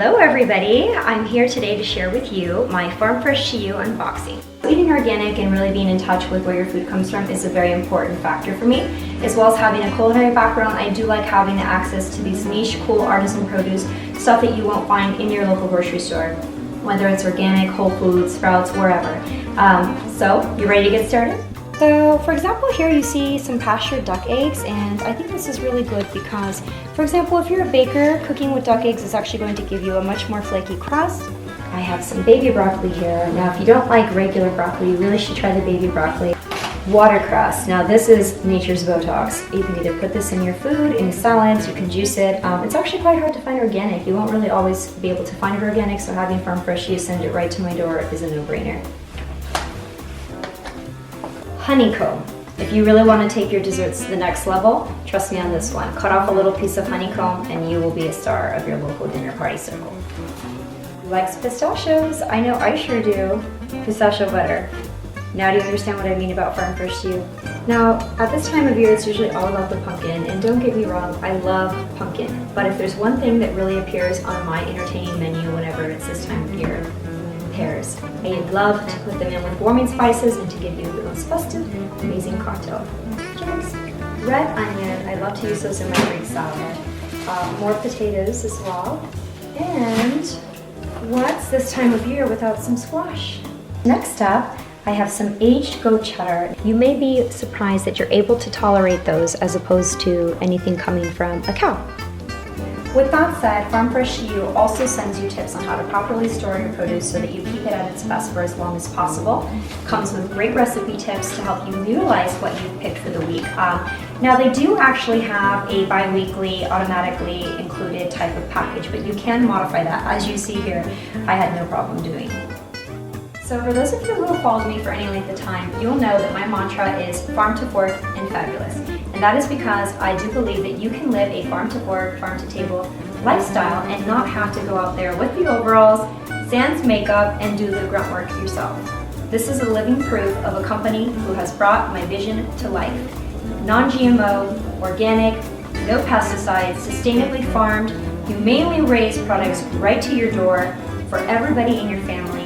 Hello everybody, I'm here today to share with you my Farm Fresh to You unboxing. Eating organic and really being in touch with where your food comes from is a very important factor for me. As well as having a culinary background, I do like having the access to these niche, cool artisan produce, stuff that you won't find in your local grocery store, whether it's organic, Whole Foods, Sprouts, wherever. So, you ready to get started? So, for example, here you see some pastured duck eggs, and I think this is really good because, for example, if you're a baker, cooking with duck eggs is actually going to give you a much more flaky crust. I have some baby broccoli here. Now, if you don't like regular broccoli, you really should try the baby broccoli. Watercress. Now, this is nature's Botox. You can either put this in your food, in salads, you can juice it. It's actually quite hard to find organic. You won't really always be able to find it organic, so having Farm Fresh You send it right to my door is a no-brainer. Honeycomb. If you really want to take your desserts to the next level, trust me on this one. Cut off a little piece of honeycomb and you will be a star of your local dinner party circle. Who likes pistachios? I know I sure do. Pistachio butter. Now do you understand what I mean about Farm Fresh to You? Now, at this time of year, it's usually all about the pumpkin, and don't get me wrong, I love pumpkin. But if there's one thing that really appears on my entertaining menu whenever it's this time of year, pears. I'd love to put them in with warming spices and to give you the most festive, amazing cocktail. Cheers! Red onion, I love to use those in my Greek salad. More potatoes as well. And what's this time of year without some squash? Next up, I have some aged goat cheddar. You may be surprised that you're able to tolerate those as opposed to anything coming from a cow. With that said, Farm Fresh to You also sends you tips on how to properly store your produce so that you keep it at its best for as long as possible. Comes with great recipe tips to help you utilize what you've picked for the week. Now they do actually have a bi-weekly, automatically included type of package, but you can modify that. As you see here, I had no problem doing. So for those of you who have followed me for any length of time, you'll know that my mantra is farm to fork and fabulous. And that is because I do believe that you can live a farm to fork, farm to table lifestyle and not have to go out there with the overalls, sans makeup, and do the grunt work yourself. This is a living proof of a company who has brought my vision to life. Non-GMO, organic, no pesticides, sustainably farmed, humanely raised products right to your door for everybody in your family.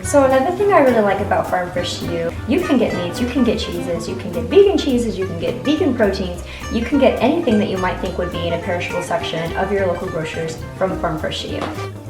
So another thing I really like about Farm Fresh to You, you can get meats, you can get cheeses, you can get vegan cheeses, you can get vegan proteins, you can get anything that you might think would be in a perishable section of your local grocers from Farm Fresh to You.